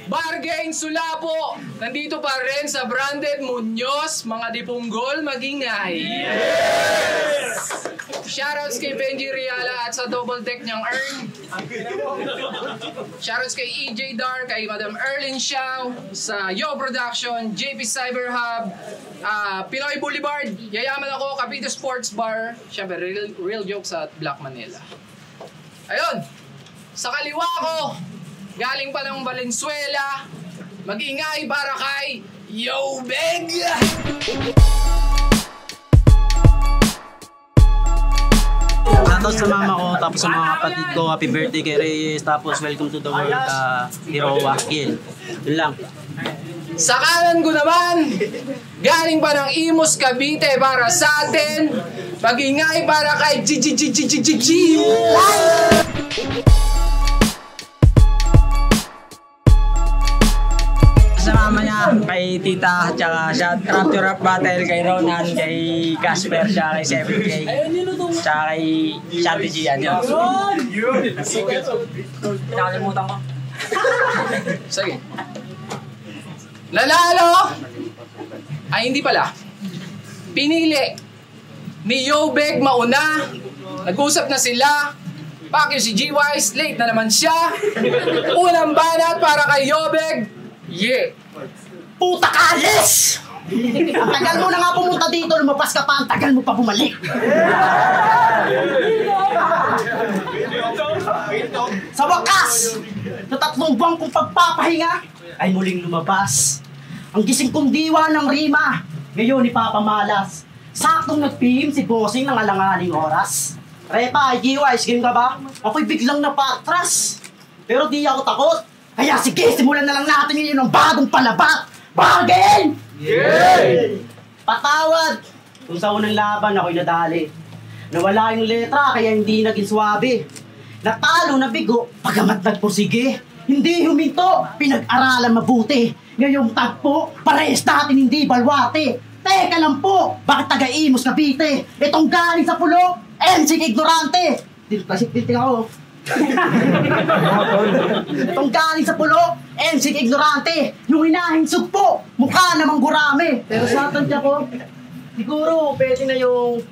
Bargain Sulapo! Nandito pa rin sa Branded Muñoz, mga dipunggol magingay. Yes! Shoutouts kay Benji Riala at sa double deck niyang Earn. Shoutouts kay EJ Dar, kay Madam Erlyn Xiao, sa Yo Production, JP Cyber Hub, Pinoy Boulevard, Yayaman Ako, Cavite Sports Bar, syempre real Jokes at Black Manila. Ayun, sa kaliwa ko, galing pa ng Valenzuela, mag-ingay para kay Yo Beg! Shoutout sa mama ko, tapos sa mga kapatid ko, happy birthday kay Reyes, tapos welcome to the world, Hero Wakil. Yun lang. Sa kanan ko naman, galing pa ng Imus Cavite para sa atin, mag-ingay para kay G. Sa mama niya, kay tita, tsaka shout out to Rap Battle, kay Ronan, kay Casper, tsaka kay 7K, tsaka kay Shanty G, yan yun. Nakalimutan ko. Sige. Nanalo! Ay, hindi pala. Pinili ni Yo Beg mauna. Nag-usap na sila. Pakyo si G-Wise, late na naman siya. Unang banat para kay Yo Beg. Yeah! Puta ka, alis! Ang tagal mo na nga pumunta dito, lumabas ka pa, ang tagal mo pa bumalik. Sa wakas, sa 3 buwan kong pagpapahinga, ay muling lumabas. Ang gising kong diwa ng rima, ngayon ipapamalas. Saktong nag-PM si Bossing ng alanganing oras. Repa, G-Wise, game ka ba? Ako'y biglang napatras. Pero di ako takot. Kaya sige, simulan na lang natin ngayon ang bagong palabat. Bargain! Yeah! Patawad! Kung sa unang laban ako'y nadali. Nawala yung letra kaya hindi naging swabe. Natalo na bigo, pagamat nagpursige. Hindi huminto, pinag-aralan mabuti. Ngayong tagpo, parehas natin hindi balwate. Teka lang po, bakit taga-Imus Cavite? Itong galing sa pulo, MC ignorante. Dito kasi piting ako. Itong galing sa pulo, MC ignorante. Yung hinahing sugpo, mukha namang gurame. Pero sa tansya ko, siguro pwede na yung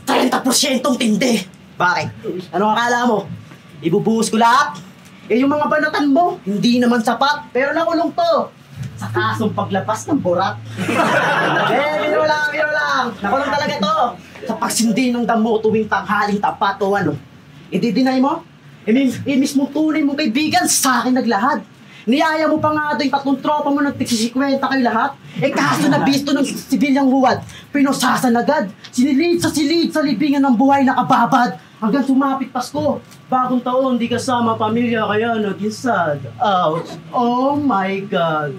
30% tindi. Bakit? Ano akala mo? Ibubuhos ko lahat? Eh yung mga banatan mo, hindi naman sapat. Pero nakulong to sa kasong paglapas ng burat. Biro lang. Nakulong talaga to sa pagsindi ng damo tuwing tanghaling tapat o ano. I-deny mo? Mismo tunay mong kaibigan sa akin naglahad. Niyaya mo pa nga doon yung 3 tropa mo ng tig-60 kayo lahat. Eh kaso na bisto ng sibilyang huwad, pinosasan agad. Sinilid sa libingan ng buhay nakababad. Hanggang sumapit Pasko, bagong taon, di kasama pamilya, kaya naging sad. Ouch. Oh my God.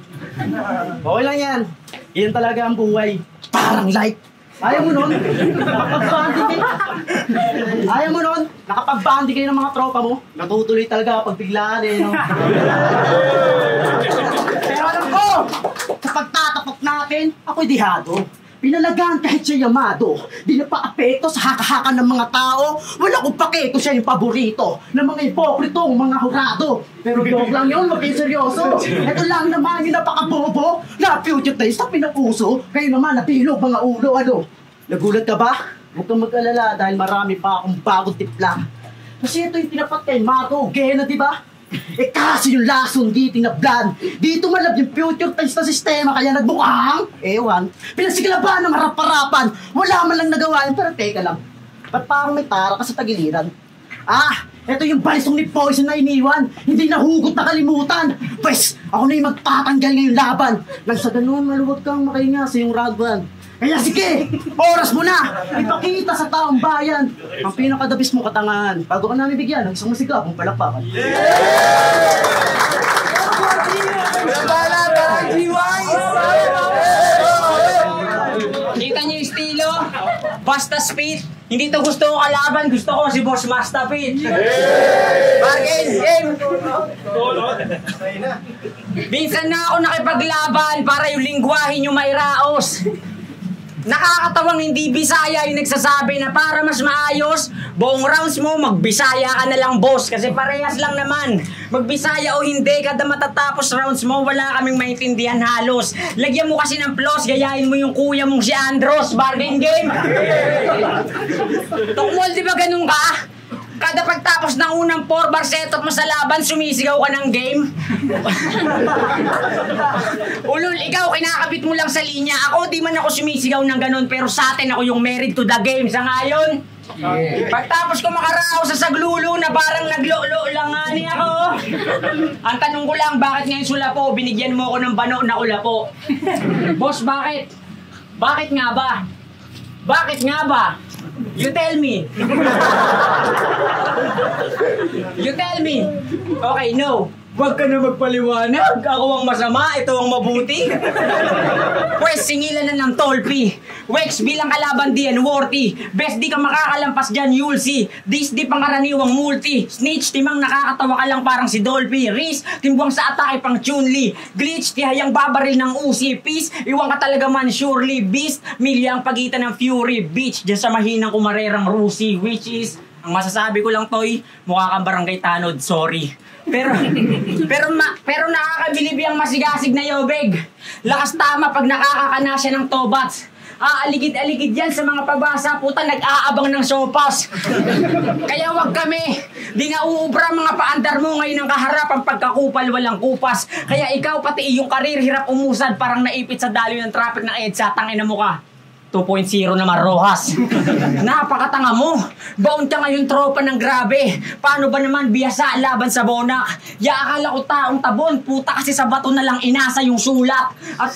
Okay lang yan. Yan talaga ang buhay. Parang life. Ayaw mo nun? Nakapag-bandi kayo ng mga tropa mo? Natutuloy talaga pag biglaan eh, no? Pero alam ko, sa pagtatapok natin, ako'y dihado. Pinalagaan kahit siya yamado. Di na pa-apekto sa haka-haka ng mga tao. Wala kong pake kung siya yung paborito ng mga hipokritong mga hurado. Pero joke lang yun, maging seryoso. Ito lang naman yung napaka-bobo na future taste na pinupuso. Kayo naman nabilog mga ulo, ano? Nagulat ka ba? Huwag kang mag-alala dahil marami pa akong bagong tipla. Kasi ito yung tinapat kay Marco Gena, di ba? Eh kasi yung lason di tinablan. Dito malab yung future tense na sistema kaya nagbukhang ewan. Pinasiklaban ng harap-harapan. Wala man lang nagawa yun, pero teka lang. Ba't parang may tara ka sa tagiliran? Eto yung balisong ni Poison na iniwan. Hindi nahugot na kalimutan. Pwes, ako na yung magtatanggal ngayong laban. Nang sa ganun, maluwag kang makahinga sa iyong ragban. Kaya sige, oras mo na! Ipakita sa taong bayan ang pinakadabis mong katangahan. Bago ka namin bigyan ng isang masigapong palakpakan. Kita niyo yung estilo? Basta speed. Hindi to gusto ko kalaban, gusto ko si Boss Mastapin. Bargain game! Minsan na ako nakipaglaban para yung lingwahe nyo mairaos. Nakakatawang hindi Bisaya yung nagsasabi na para mas maayos, buong rounds mo, magbisaya ka na lang, boss. Kasi parehas lang naman. Magbisaya o hindi, kada matatapos rounds mo, wala kaming maintindihan halos. Lagyan mo kasi ng plus, gayahin mo yung kuya mong si Andros. Bargain game. Tokmol, di ba ganun ka? Kada pagtapos ng unang 4-bar setup mo sa laban, sumisigaw ka ng game. Ulol, ikaw, kinakabit mo lang sa linya. Ako, di man ako sumisigaw ng ganun, pero sa atin ako yung married to the game sa ngayon. Pagtapos ko makarao sa saglulo na parang naglolo lang nga niya ako. Ang tanong ko lang, bakit ngayon sulapo? Binigyan mo ako ng bano na ulapo. Boss, bakit? Bakit nga ba? Bakit nga ba? You tell me. You tell me. Okay, no. Huwag ka na magpaliwanag. Ako ang masama, ito ang mabuti. Pwes, singilan na ng tolpi. Wex, bilang kalaban diyan, worthy. Best di ka makakalampas dyan, you'll see. This di pangkaraniwang multi. Snitch, timang nakakatawa ka lang parang si Dolphy. Riz, timbuang sa atake pang Chun-Li. Glitch, tihayang babaril ng Uzi. Peace, iwan ka talaga man surely. Beast, milya ang pagitan ng Fury. Bitch, dyan sa mahinang kumarerang Rusi. Which is, ang masasabi ko lang, Toy, mukha kang barangay tanod, sorry. Pero nakakabilib yung masigasig na yobeg. Lakas tama pag nakakakana siya ng tobats. Aligid-aligid yan sa mga pabasa, puta nag-aabang ng sopas. Kaya wag kami. Di na uubra mga paandar mo ngayon ang kaharap ang pagkakupal walang kupas. Kaya ikaw pati iyong karir hirap umusad parang naipit sa daloy ng traffic ng EDSA, tangin na mo ka. 2.0 na Marojas. Napakatanga mo. Baon ka ngayon tropa ng grabe. Paano ba naman biyasa laban sa Bonak? Akala ko taong tabon. Puta kasi sa bato na lang inasa yung sulat. At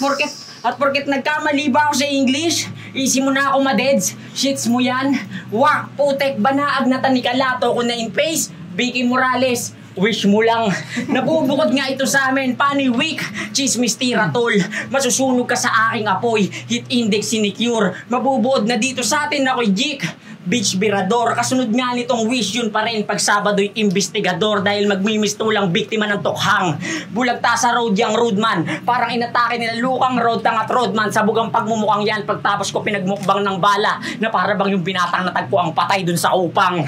porket nagkamali ba ako sa English? Easy mo na ako madeds. Shits mo yan. Wak, putek, banaag na tanikalato ko na in face. Vicky Morales. Wish mo lang. Nabubukod nga ito sa amin. Pani week, chismis tira tol. Masusunog ka sa aking apoy. Hit index sinecure. Mabubuod na dito sa atin ako'y Jik. Beach Birador. Kasunod nga nitong wish yun pa rin pag Sabado'y investigador dahil magmimistulang biktima ng tokhang. Bulagta sa road yang roadman. Parang inatake nila Lukang Road Tangat Roadman. Sabugang pagmumukhang yan pagtapos ko pinagmukbang ng bala na para bang yung binatang natagpo ang patay dun sa upang.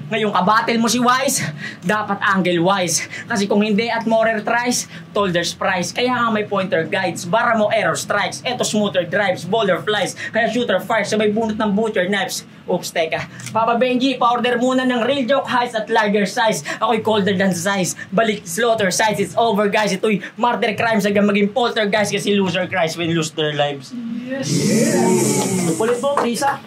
Ngayong kabatil mo si Wise, dapat angle wise. Kasi kung hindi at morer tries, told there's price. Kaya nga may pointer guides, bara mo error strikes. Eto smoother drives, bowler flies. Kaya shooter fires, sabay bunot ng butcher knives. Oops, teka. Papa Benji, pa-order muna ng real joke heights at larger size. Ako'y colder than size. Balik slaughter size, it's over guys. Ito'y murder crimes hanggang maging poltergeist kasi loser cries when lose their lives. Yes! Ulit mo, Risa.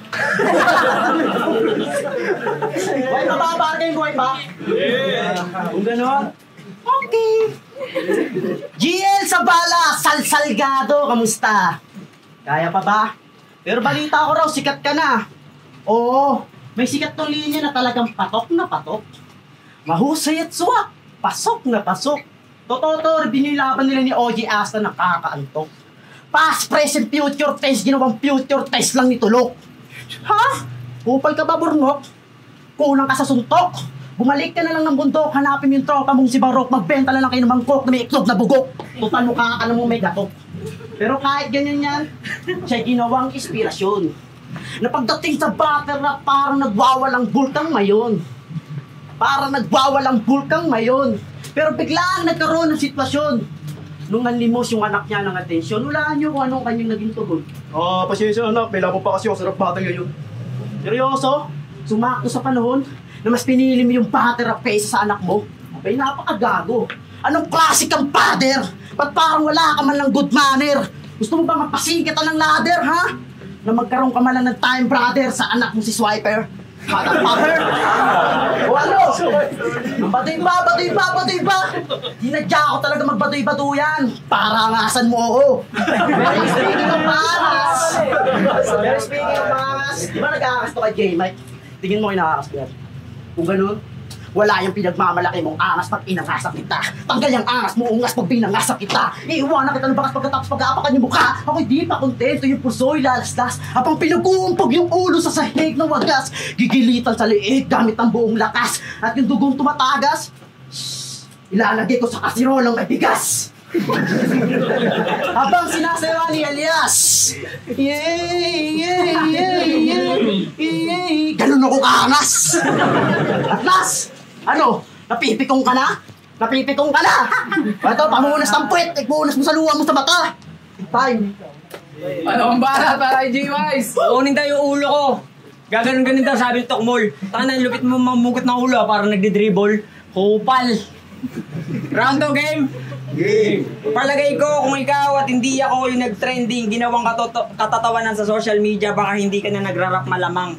Buhay pa ba? Bargain, buhay pa? Yeah! Kung gano'n? Okay! GL sa bala, salsalgado, kamusta? Kaya pa ba? Pero balita ko raw, sikat ka na. Oo, may sikat tong linya na talagang patok na patok. Mahusay at suwak, pasok na pasok. Totoo, binilaban nila ni OG Asta na kakaantok. Past, present, future test, ginawang future test lang ni Tulok. Ha? Kupal ka ba, Burnok? Kulang ka sa suntok. Bumalik ka na lang ng bundok, hanapin mo yung tropa mong si Barok, magbenta na lang kayo ng mangkok na may iklog na bugok. Tutan mo ka na mo may gatok. Pero kahit ganyan yan, siya ginawang inspirasyon. Na pagdating sa battle rap, parang nagwawalang bulkang mayon. Parang nagwawalang bulkang mayon. Pero biglang nagkaroon ng sitwasyon. Nung nanlimos yung anak niya ng atensyon, hulaan niyo kung anong kanyang naging tugon. Pasensya anak, may labo pa kasi ako sarap battle ngayon. Seryoso? Sumakto sa panahon na mas pinili mo yung battle rap kaysa sa anak mo? Abay, napakagago. Anong klase kang father? Ba't parang wala ka man lang good manner? Gusto mo ba mapasigat ng ladder, ha? Na magkaroon ka man lang ng time brother sa anak mo si Swiper? Motherfucker! O ano? Baduy ba? Dinadya ako talaga magbaduy-badu yan. Parangasan mo ako. Pero speaking of parangas, di ba nag-aangas to kay J-Mike? Tingin mo kayo nakakas ko yan. Kung ganun, wala yung pinagmamalaki mong angas pag inangasak kita. Tanggal yung angas mo, ungas pag binangasak kita. Iiwanan kita ng bakas pagkatapos pag-aapakan yung mukha. Ako'y di pa kontento, yung puso'y lalaslas. Habang pinag-uumpog yung ulo sa sahig ng wagas. Gigilitan sa liig gamit ang buong lakas. At yung dugong tumatagas, ilalagay ko sa kasirolang may bigas. Habang sinasayaw ni Elias, Ganun ako kaangas. Atlas! Ano? Napipikong ka na? Napipikong ka na! Ito, pamunas ng puwet. Ipunas mo sa luwa mo sa mata. Time. Ano ang barat para kay G-Wise? Kunin tayo yung ulo ko. Gaganon-ganon daw sabi ng Tokmol. Tangan, lupit mo mamugot ng ulo parang nagdi-dribble. Kupal. Round 2 game. Game! Palagay ko kung ikaw at hindi ako yung nag-trending, ginawang katatawanan sa social media, baka hindi ka na nagrarap malamang.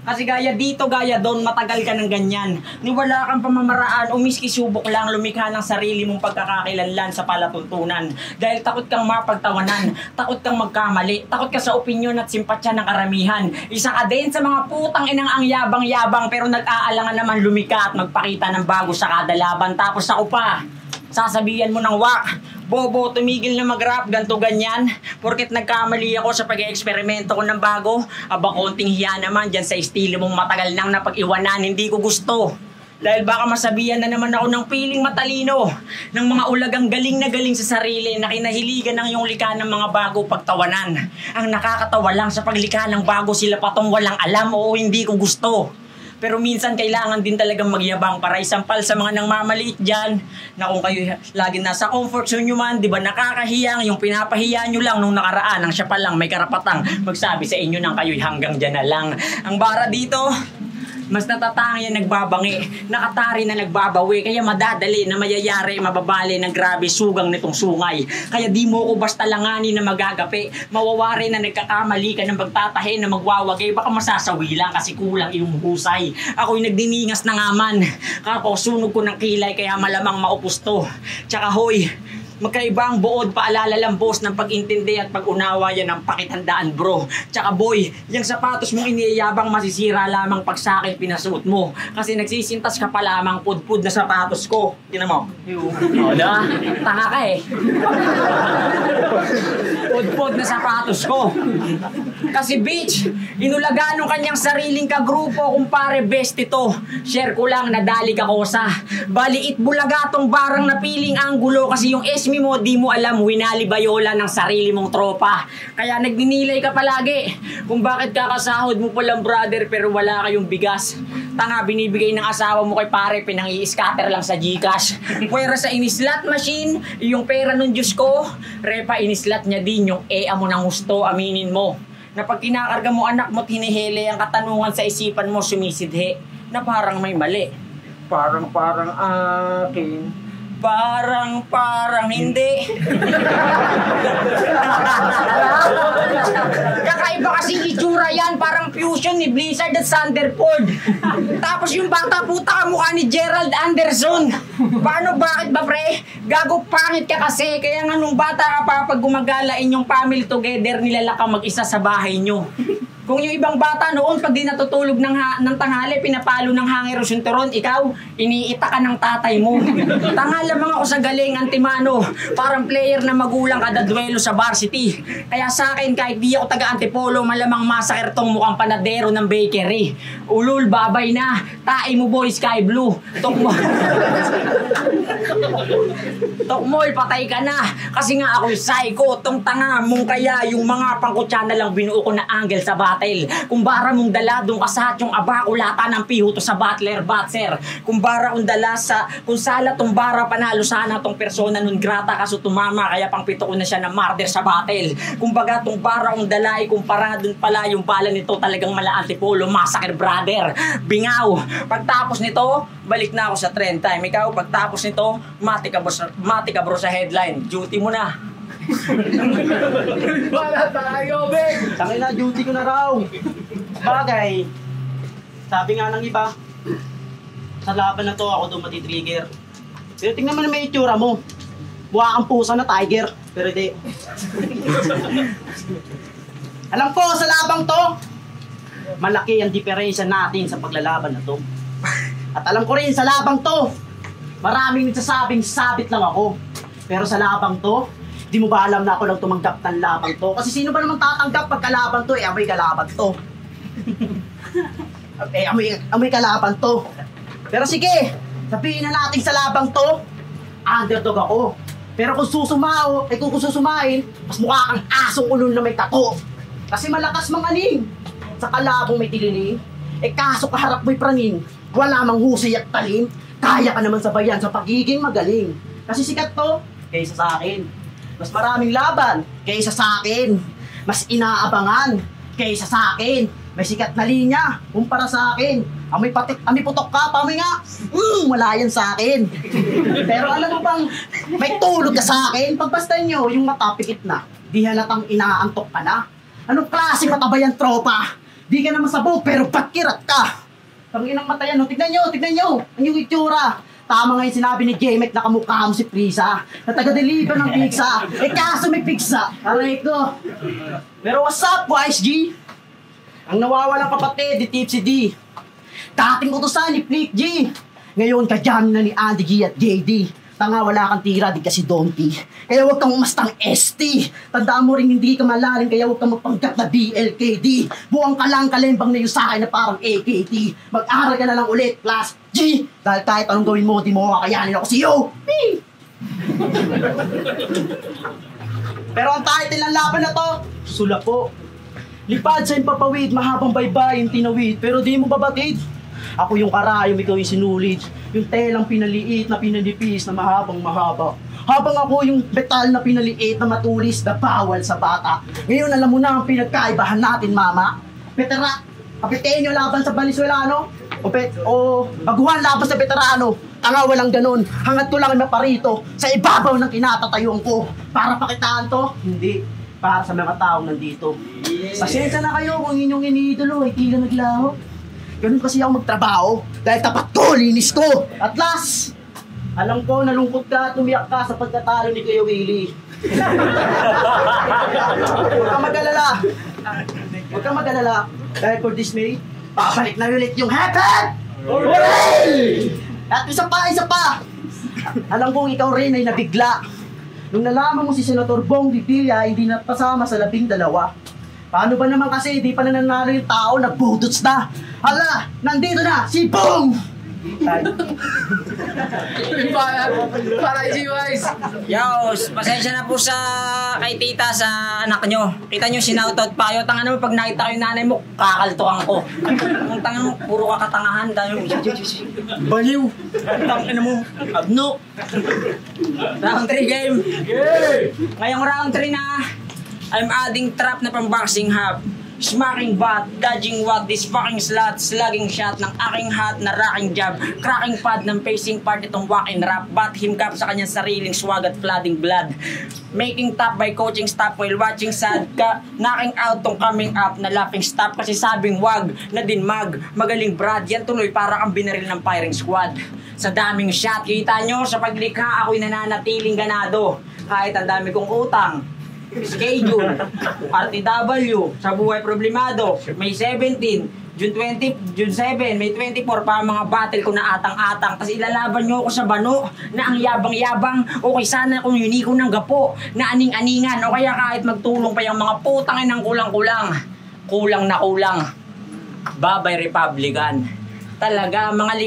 Kasi gaya dito, gaya doon, matagal ka ng ganyan. Niwala kang pamamaraan o miski subok lang lumikha ng sarili mong pagkakakilanlan sa palatuntunan. Dahil takot kang mapagtawanan, takot kang magkamali, takot ka sa opinyon at simpatsya ng karamihan. Isa ka din sa mga putang inang ang yabang-yabang pero nag-aalangan naman lumika at magpakita ng bago sa kada laban. Tapos ako pa, sasabihan mo ng wak, bobo, tumigil na mag-rap, ganto ganyan. Porket nagkamali ako sa pag-eksperimento ko ng bago, aba konting hiya naman dyan sa estilo mong matagal nang napag-iwanan, hindi ko gusto. Dahil baka masabihan na naman ako ng piling matalino, ng mga ulagang galing na galing sa sarili na kinahiligan ng iyong likha ng mga bago pagtawanan. Ang nakakatawa lang sa paglikha ng bago sila patong walang alam o hindi ko gusto. Pero minsan kailangan din talagang magyabang para isampal sa mga nangmamaliit dyan na kung kayo lagi nasa comfort zone nyo man, di ba nakakahiyang yung pinapahiya nyo lang nung nakaraan ang siya pa lang may karapatang magsabi sa inyo ng kayo'y hanggang dyan na lang. Ang bara dito, mas natatangi yan nagbabangi, nakatari na nagbabawi, kaya madadali na mayayari, mababali ng grabe sugang nitong sungay. Kaya di mo ko basta langanin na magagapi, mawawari na nagkakamali ka ng magtatahe na magwawagay, baka masasawi lang kasi kulang iyong husay. Ako'y nagdiningas na nga man, kako sunog ko ng kilay kaya malamang maupos to. Tsaka hoy, magkaiba ang buod, paalala lang boss ng pag-intindi at pag-unawa yan ang pakitandaan bro. Tsaka boy, yung sapatos mong iniyayabang masisira lamang pag sa akin pinasuot mo. Kasi nagsisintas ka pa lamang pudpud na sapatos ko. Tinan mo. O da, tanga ka eh. Pudpud na sapatos ko. Kasi bitch, inulaga nung kanyang sariling kagrupo kumpare best ito. Share ko lang, nadali ka kosa. Baliit bulaga tong barang na piling anggulo kasi yung esmi mo di mo alam winali bayola ng sarili mong tropa. Kaya nagninilay ka palagi kung bakit kakasahod mo palang brother pero wala kayong bigas. Tanga, binibigay ng asawa mo kay pare, pinang-i-scatter lang sa Gcash. Pwera sa inislat machine, yung pera ng Diyos ko, repa inislat niya din yung ea mo ng gusto, aminin mo. Na pag kinakarga mo anak mo, hinihili ang katanungan sa isipan mo, sumisidhe, na parang may mali. Parang akin. Parang hindi. Kakaiba kasing itsura yan, parang fusion ni Blizzard at Thunderbolt. Tapos yung bata puta kamukha ni Gerald Anderson. Paano, bakit ba pre? Gago pangit ka kasi, kaya nga nung bata ka pa pag gumagalain yung family together, nilalak ka mag-isa sa bahay nyo. Kung yung ibang bata noon, pag di natutulog ng tanghali, pinapalo ng hangin o sunturon, ikaw, iniita ka ng tatay mo. Tanga lamang ako sa galing, antimano. Parang player na magulang kada duelo sa varsity. Kaya sa akin, kahit di ako taga-antipolo, malamang masakir tong mukhang panadero ng bakery. Ulul, babay na. Tae mo boy, sky blue. Tokmol, patay ka na. Kasi nga ako'y psycho. Tong tanga mong kaya yung mga pangkutsa na lang binuo ko na angle sa bahay. Kumbara mong dala doon kasat yung aba ulata ng pihuto sa butler batser. Kumbara kung dala sa kung sala tong bara panalo sana tong persona nun grata kaso tumama kaya pang pito ko na siya na murder sa battle. Kumbaga tong bara kung dala kumpara doon pala yung bala nito talagang mala antipolo massacre brother. Bingaw. Pagtapos nito balik na ako sa trend time. Ikaw pagtapos nito mati ka bro sa headline. Duty mo na. Wala tayo, Beng! Tangin na, duty ko na raw. Bagay, sabi nga ng iba, sa laban na to ako doon matitrigger. Pero tingnan mo na may itsura mo. Buha kang pusa na tiger, pero di. Alam ko, sa labang to, malaki ang diferensya natin sa paglalaban na to. At alam ko rin, sa labang to, maraming nagsasabing sabit lang ako. Pero sa labang to, di mo ba alam na ako lang tumanggap ng labang to? Kasi sino ba naman tatanggap pag kalaban to? Amoy kalaban to. Amoy kalaban to. Pero sige, sabihin na natin sa labang to, underdog ako. Pero kung susumain, mas mukha kang asong ulol na may tato. Kasi malakas mangaling. Sa kalabong may tililing, kaso kaharap mo'y praning. Wala mang husay at talim. Kaya ka naman sabayan sa pagiging magaling. Kasi sikat to, kaysa sa akin. Mas maraming laban, kaysa sa akin. Mas inaabangan, kaysa sa akin. May sikat na linya, kumpara sa akin. Amoy putok ka, pamoy nga. Wala yan sa akin. Pero alam mo bang, may tulog ka sa akin. Pagbasta nyo, yung mata pikit na. Di halatang inaantok ka na. Anong klase matabayan tropa? Di ka naman sabog, pero patkirat ka. Tanginang mata yan, tignan nyo. Ang yung itsura. Tama nga yung sinabi ni J-Mac na kamukha mo si Prisa. Na taga-deliver ng pizza. Kaso may pizza. Aray ko. Pero what's up, Wise G? Ang nawawalang kapatid, ni Tipsy D. Dating utusan ni Flick G. Ngayon, kadyami na ni Andy G at JD. Tanga, wala kang tira, di kasi Donti. Kaya huwag kang umastang ST. Tandaan mo rin hindi ka malalim, kaya huwag kang magpanggat na BLKD. Buwang ka lang kalembang na yung sa akin na parang AKT. Mag-aral ka na lang ulit, class G. Dahil kahit anong gawin mo, di mo kakayanin ako si yo. Pero ang title ng laban na to, sula po. Lipad sa impapawid, mahabang baybayin tinawid, pero di mo babatid. Ako yung karayom, ikaw yung sinulid. Yung telang pinaliit na pinalipis na mahabang mahaba. Habang ako yung betal na pinaliit na matulis na bawal sa bata. Ngayon alam mo na ang pinagkaibahan natin, mama. Petera, kapitenyo laban sa Valenzuelano. O baguhan laban sa veterano. Tanga, walang ganun. Hangad ko lang na parito sa ibabaw ng kinatatayuan ko. Para pakitaan to? Hindi. Para sa mga taong nandito. Pasensya na kayo kung inyong iniidolo ay tila naglaho. Ganun kasi ako magtrabaho dahil tapat ko, linis ko. At last, alam ko nalungkot ka at umiyak ka sa pagkatalo ni Kuya Willie. Huwag kang mag-alala. Huwag kang mag-alala. Dahil for this May, babalik na ulit yung heaven! Hooray! At isa pa! Alam kong ikaw rin ay nabigla nung nalaman mo si Senator Bong Revilla hindi napasama sa 12. Paano ba naman kasi di pa nananalo yung tao, nagbudots na. Hala, nandito na si Bong! Para G-Wise. Yos, pasensya na po sa kay tita sa anak nyo. Kita nyo, sinautot pa kayo. Tanga naman, pag nakita ko yung nanay mo, kakaltuhan ko. Ang tanga mo, puro kakatangahan. Baliw. Tangina mo, abno. Round 3 game. Ngayong round 3 na, I'm adding trap na pang boxing hub. Smacking bat, dodging what this fucking slut, slugging shot ng aking hat na rocking jab, cracking pad ng pacing part itong walk and rap, bat him cap sa kanyang sariling swag at flooding blood. Making top by coaching stop while watching sad ka, knocking out tong coming up na laughing stop kasi sabing wag na din magaling Brad, yan tuloy para kang binaril ng firing squad. Sa daming shot, kita nyo sa paglikha ako'y nananatiling ganado, kahit ang dami kong utang. Schedule, RTW, sa buhay problemado, May 17, June 20, June 7, May 24, pa mga battle ko na atang-atang. Tapos ilalaban nyo ako sa bano, na ang yabang-yabang, okay sana kung yuniko ng gapo, na aning-aningan, o kaya kahit magtulong pa yung mga putangin ng kulang-kulang. Kulang na kulang. Babay Republican. Talaga, mga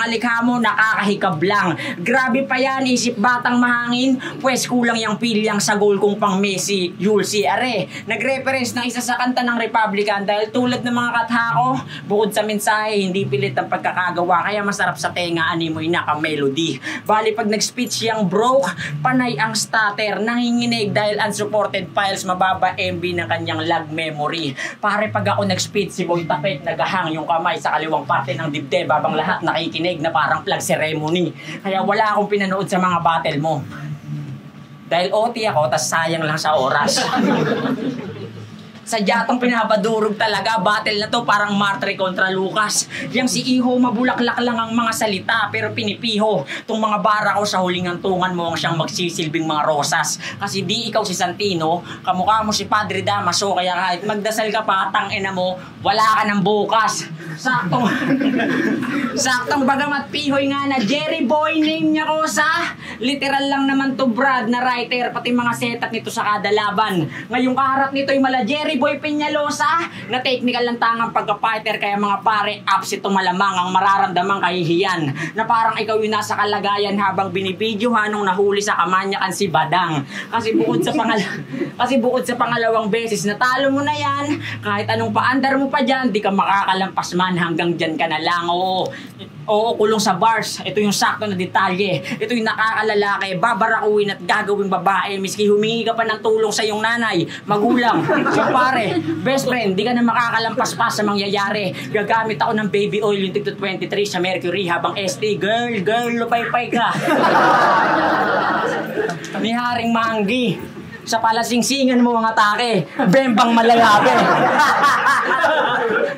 likha mo nakakahikab lang. Grabe pa yan, isip batang mahangin. Pwes kulang yung pilyang sa goal kong pang Messi, Yulsi Are. Nag-reference ng isa sa kanta ng Republican dahil tulad ng mga kathako, bukod sa mensahe, hindi pilit ang pagkakagawa. Kaya masarap sa tenga, animoy naka-melody. Bali pag nag-speech yung broke, panay ang stutter, nanginginig dahil unsupported files, mababa MB ng kanyang lag memory. Pare pag ako nag-speech, si Boy Tapet, nagahang yung kamay sa kaliwang parte ng dibdib habang lahat nakikinig na parang flag ceremony. Kaya wala akong pinanood sa mga battle mo. Dahil OT ako, tas sayang lang sa oras. Sadya tong pinapadurog talaga. Battle na to parang Martre kontra Lucas. Yang si Iho, mabulaklak lang ang mga salita pero pinipiho. Tong mga bara ko sa huling hantungan mo ang siyang magsisilbing mga rosas. Kasi di ikaw si Santino, kamukha mo si Padre Damaso. Kaya kahit magdasal ka pa, tangina mo, wala ka ng bukas. Saktong bagamat pihoy nga na Jerry Boy name niya ko sa literal lang naman to Brad na writer pati mga setup nito sa kada laban. Ngayong kaharap nito yung mala Jerry Boy Peñalosa na technical lang tangang pagka-fighter kaya mga pare ups ito malamang ang mararamdamang kahihiyan na parang ikaw yung nasa kalagayan habang binibidyohan nung nahuli sa kamanyakan si Badang. Kasi bukod sa pangalawang beses na talo mo na yan, kahit anong paandar mo pa dyan, di ka makakalampas man hanggang dyan ka na lang. Oo, kulong sa bars. Ito yung sakto na detalye. Ito yung nakakalalaki, babarakuin at gagawing babae. Miski humingi ka pa ng tulong sa iyong nanay, magulang, yung pare, best friend, di ka na makakalampas pa sa mangyayari. Gagamit ako ng baby oil yung tigto 23 sa Mercury habang ST. Girl, lupay-pay ka. Ni Haring Manggi. Sa palasingsingan mo ang atake, bembang malalabi.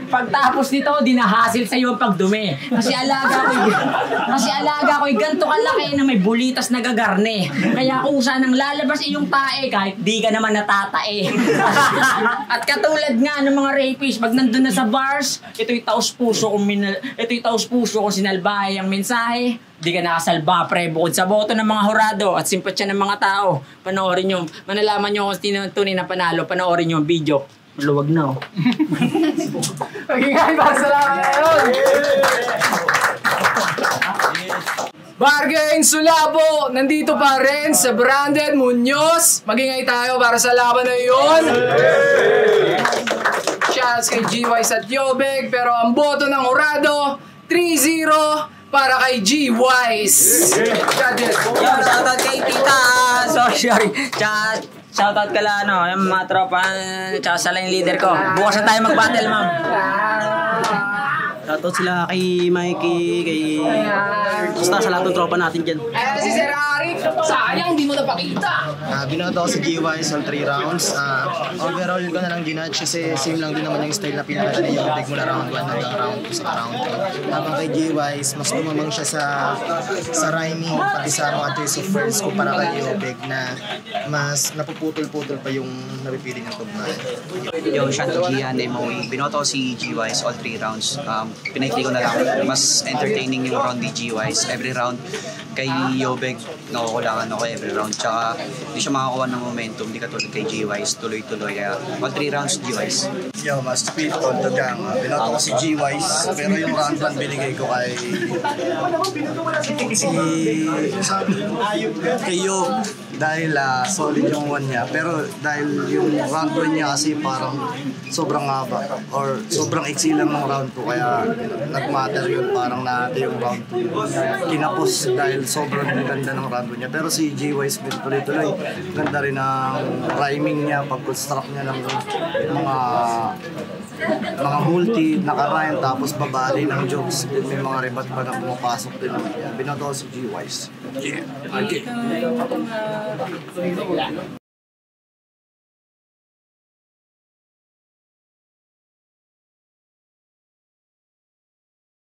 Pagtapos nito, dinahasil sa iyo ang pagdumi. Kasi alaga ko'y ganto kalaki na may bulitas na gagarne. Kaya kusa nang lalabas iyong tae kahit di ka naman natatae. At katulad nga ng mga rapists, pag nandun na sa bars, ito'y taos puso kung sinalbahay ang mensahe. Di ka nakasalba, pre, bukod sa boto ng mga hurado at simpatsya ng mga tao. Panoorin nyo, manalaman nyo kung sino tunay na panalo, panoorin nyo ang video. Maluwag na, oh. Magigay, salamat ngayon! Bargain Sulabo, nandito pa rin sa Branded Muñoz. Magingay tayo para sa laban na yun. Shoutouts kay G-Wise at Yobeg, pero ang boto ng hurado, 3-0 para kay G-Wise. Shoutout kay Tita. Sorry. Shoutout ka lang, yung mga tropa, tsaka sa line leader ko. Bukas na tayo mag-battle, ma'am. Shoutout sila kay Mikey, kay... Basta sa lahat ng tropa natin dyan. Ayan si Sir Arik. Sayang, hindi mo napakita. Binoto ko si G-Wise all 3 rounds. Overall ko na lang ginudge kasi same lang din naman yung style na pinakita ni Yobeg mula round 1 hanggang round 2 sa round 2. Habang kay G-Wise, mas lumamang siya sa rhyming pati sa mga twist of words ko para kay Yobeg na mas napuputol-putol pa yung napipili ng tugnayan. Yo, Shanto Gian, MOE. Binoto ko si G-Wise all 3 rounds. Pinaikli ko na lang. Mas entertaining yung round ni G-Wise. Every round kay Yobeg, nakukulangan ako every round. Tsaka hindi siya makakuha ng momentum. Hindi katulad kay G-Wise. Tuloy-tuloy. All 3 rounds, G-Wise. Yo, mas speed on the gang. Binoto ko si G-Wise pero yung round 1 binigay ko kay Yob dahil solid yung 1 niya pero dahil yung round 1 niya kasi parang sobrang haba or sobrang iksi lang ng round 2 kaya nagmatter yun parang natin yung round 2 kinapos dahil sobrang ganda ng round 2 niya pero si G-Wise tuloy-tuloy ganda rin ang rhyming niya pag-construct niya ng mga multi naka-rhyme tapos babali ng jokes din may mga rebat pa na pumapasok din binoto si G-Wise. Yeah. Okay.